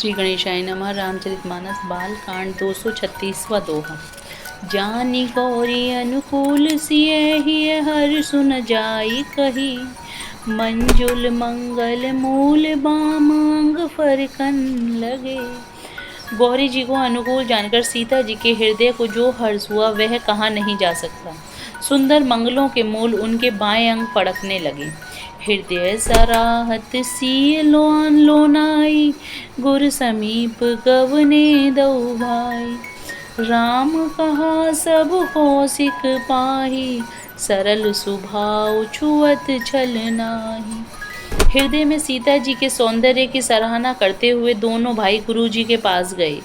श्री गणेशाय नमः। रामचरितमानस बाल कांड 236वां दोहा। जानी गौरी अनुकूल सियहि हर सुन जाई कही, मंजुल मंगल मूल बाम अंग फरकन लगे। गौरी जी को अनुकूल जानकर सीता जी के हृदय को जो हर्ष हुआ वह कहा नहीं जा सकता। सुंदर मंगलों के मूल उनके बाएं अंग फड़कने लगे। हृदय सराहत सी लोन लोनाई, गुर समीप गवने दऊ भाई। राम कहा सब कौशिक पाही, सरल सुभाव छुअत छल नाही। हृदय में सीता जी के सौंदर्य की सराहना करते हुए दोनों भाई गुरु जी के पास गए।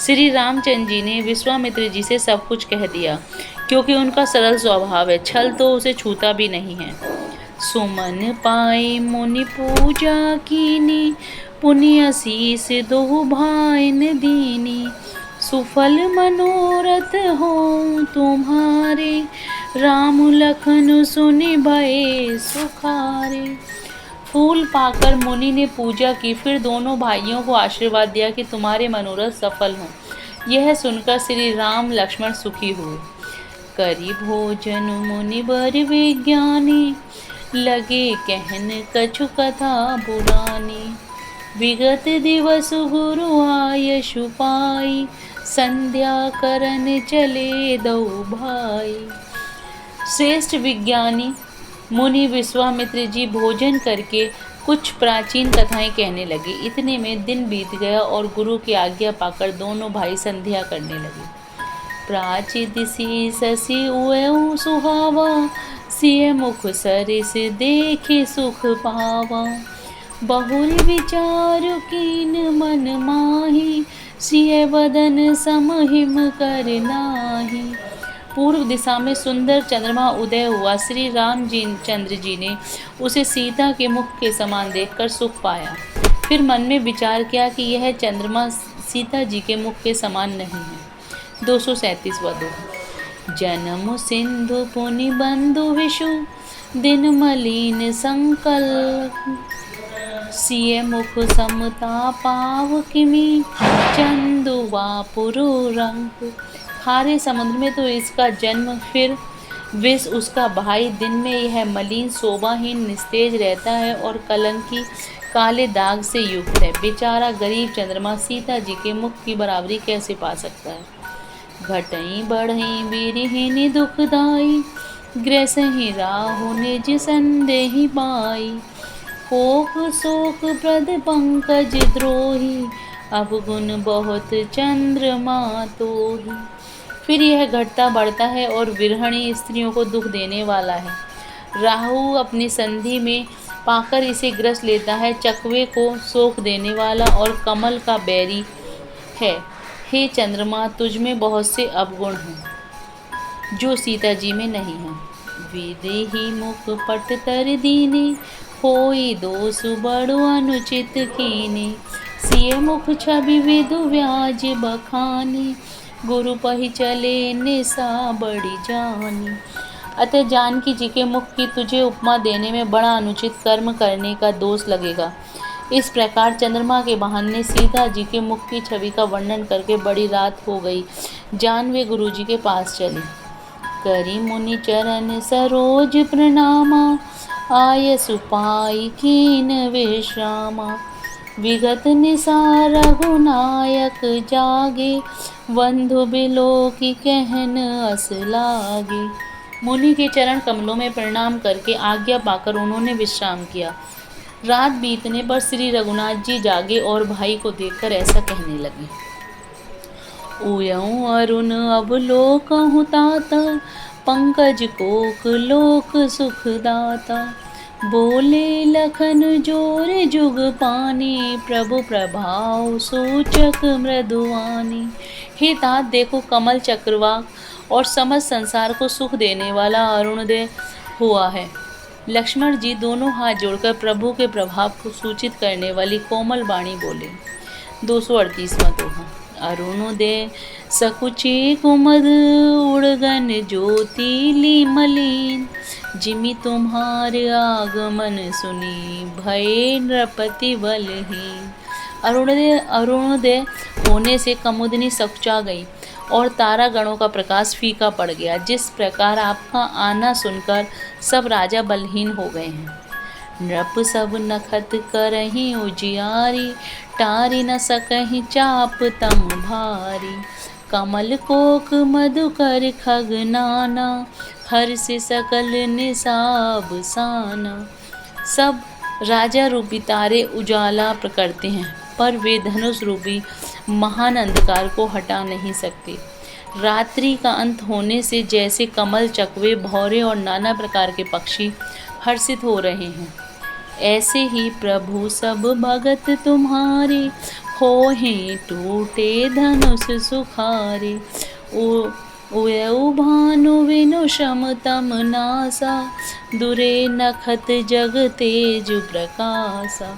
श्री रामचंद्र जी ने विश्वामित्र जी से सब कुछ कह दिया, क्योंकि उनका सरल स्वभाव है, छल तो उसे छूता भी नहीं है। सुमन पाई मुनि पूजा कीनी, पुण्य शीस दो भाइन दीनी। सुफल मनोरथ हो तुम्हारे, राम लखन सुनि भये सुखारे। फूल पाकर मुनि ने पूजा की, फिर दोनों भाइयों को आशीर्वाद दिया कि तुम्हारे मनोरथ सफल हों। यह सुनकर श्री राम लक्ष्मण सुखी हुए। करी भोजन मुनि बर विज्ञानी, लगे कहन कछु कथा पुरानी। विगत दिवस गुरु आयशु पाई, संध्या करन चले दो भाई। श्रेष्ठ विज्ञानी मुनि विश्वामित्र जी भोजन करके कुछ प्राचीन कथाएं कहने लगे। इतने में दिन बीत गया और गुरु की आज्ञा पाकर दोनों भाई संध्या करने लगे। प्राचित सी ससी उएऊ सुहावा, सिय मुख सरिस देखे सुख पावा। बहुरी विचार कीन मन माही, सिय वदन समहिम कर नाही। पूर्व दिशा में सुंदर चंद्रमा उदय हुआ। श्री राम चंद्र जी ने उसे सीता के मुख के समान देखकर सुख पाया। फिर मन में विचार किया कि यह चंद्रमा सीता जी के मुख के समान नहीं है। 237वां दोहा। जन्म सिंधु पुनि बंधु विषु, दिन मलिन संकल्प। सिय मुख समता पाव किमी, चंदुवा पुरु रंग। खारे समुद्र में तो इसका जन्म, फिर विष उसका भाई। दिन में यह मलिन शोभाहीन निस्तेज रहता है और कलंकी काले दाग से युक्त है। बेचारा गरीब चंद्रमा सीता जी के मुख की बराबरी कैसे पा सकता है। घटई बढ़ई बिरहिनी दुखदाई, ग्रसहि राहु निज संदेहि बाई। कोक शोक प्रद पंकज द्रोही, अवगुण बहुत चंद्रमा तोही। फिर यह घटता बढ़ता है और विरहणी स्त्रियों को दुख देने वाला है। राहु अपनी संधि में पाकर इसे ग्रस लेता है, चकवे को शोक देने वाला और कमल का बैरी है। हे चंद्रमा, तुझ में बहुत से अवगुण हैं जो सीता जी में नहीं है। विदेही मुख पट तर दीने, होई दोष बड़ो अनुचित कीने। सिय मुख छवि विदु व्याज बखानी, गुरु पहि चले निशा बड़ी जानी। अतः जानकी जी के मुख की तुझे उपमा देने में बड़ा अनुचित कर्म करने का दोष लगेगा। इस प्रकार चंद्रमा के बहाने सीता जी के मुख की छवि का वर्णन करके बड़ी रात हो गई। जानवे गुरु जी के पास चली। करी मुनि चरण सरोज प्रणामा, आय सुपाई कीन विश्रामा। विगत निशा रघुनायक जागे, बंधु बिलो की कहन अस लागे। मुनि के चरण कमलों में प्रणाम करके आज्ञा पाकर उन्होंने विश्राम किया। रात बीतने पर श्री रघुनाथ जी जागे और भाई को देखकर ऐसा कहने लगे। उयऊं अरुण अवलोकहु ताता, पंकज कोक लोक सुखदाता। बोले लखन जोर जुग पानी, प्रभु प्रभाव सूचक मृदुवानी। हे तात, देखो कमल चक्रवाक और समस्त संसार को सुख देने वाला अरुणोदय हुआ है। लक्ष्मण जी दोनों हाथ जोड़कर प्रभु के प्रभाव को सूचित करने वाली कोमल वाणी बोले। 238वां दोहा। अरुणोदय सकुचे कुमद, उड़गन ज्योति ली मलिन। जिमि तुम्हार आगमन सुनी, भये नृपति बलहीन। अरुणोदय होने से कुमुदिनी सकुचा गई और तारागणों का प्रकाश फीका पड़ गया। जिस प्रकार आपका आना सुनकर सब राजा बलहीन हो गए हैं। नृप सब नखत करहीं उजियारी, टारी न सकहीं चाप तम भारी। कमल कोक मधुकर खग नाना, हर्ष सकल निसाब साना। सब राजा रूपी तारे उजाला करते हैं, पर वे धनुष रूपी महान अंधकार को हटा नहीं सकते। रात्रि का अंत होने से जैसे कमल, चकवे, भौरे और नाना प्रकार के पक्षी हर्षित हो रहे हैं, ऐसे ही प्रभु सब भगत तुम्हारे, होहें टूटे धनुष सुखारे। उयउ भानु विनु शम तम नासा, दुरे नखत जग तेज प्रकाशा।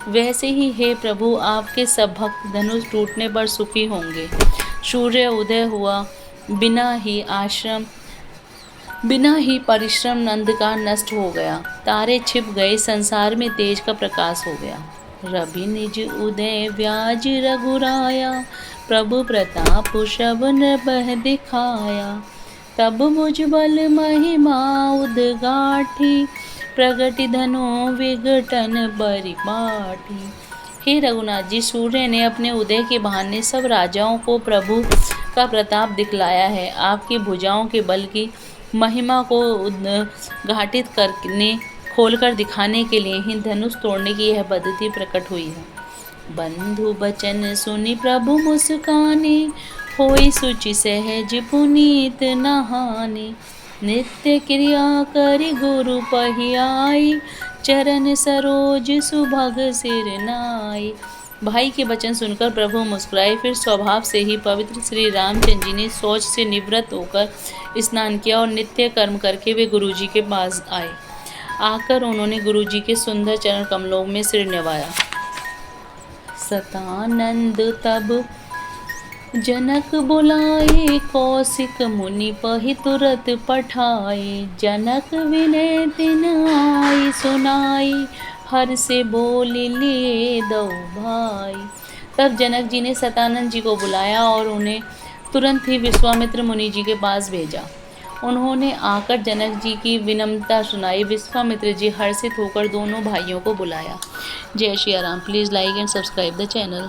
वैसे ही हे प्रभु, आपके सब भक्त धनुष टूटने पर सुखी होंगे। सूर्य उदय हुआ, बिना ही परिश्रम अंधकार नष्ट हो गया। तारे छिप गए, संसार में तेज का प्रकाश हो गया। रवि निज उदय व्याज रघुराया, प्रभु प्रताप श्रवण बह दिखाया। तब भुजबल महिमा उद्गाठी, प्रगति धनु विघटन परिपाठी। हे रघुनाथ जी, सूर्य ने अपने उदय के बहाने सब राजाओं को प्रभु का प्रताप दिखलाया है। आपकी भुजाओं के बल की महिमा को उद्घाटित करने, खोलकर दिखाने के लिए ही धनुष तोड़ने की यह पद्धति प्रकट हुई है। बंधु बचन सुनि प्रभु मुस्काने, होई सुचि सहज पुनीत नहाने। नित्य क्रिया करि गुरु पहियाई, चरण सरोज सुभग सिर नाई। भाई के वचन सुनकर प्रभु मुस्कुराए। फिर स्वभाव से ही पवित्र श्री रामचंद्र जी ने शौच से निवृत्त होकर स्नान किया और नित्य कर्म करके वे गुरुजी के पास आए। आकर उन्होंने गुरुजी के सुंदर चरण कमलों में सिर निवाया। सतानंद तब जनक बुलाए, कौशिक मुनि पहि तुरत पठाए। जनक विनय तिन आई सुनाई, हर से बोली लिए दो भाई। तब जनक जी ने सतानंद जी को बुलाया और उन्हें तुरंत ही विश्वामित्र मुनि जी के पास भेजा। उन्होंने आकर जनक जी की विनम्रता सुनाई। विश्वामित्र जी हर्षित होकर दोनों भाइयों को बुलाया। जय Shri Ram. Please like and subscribe the channel.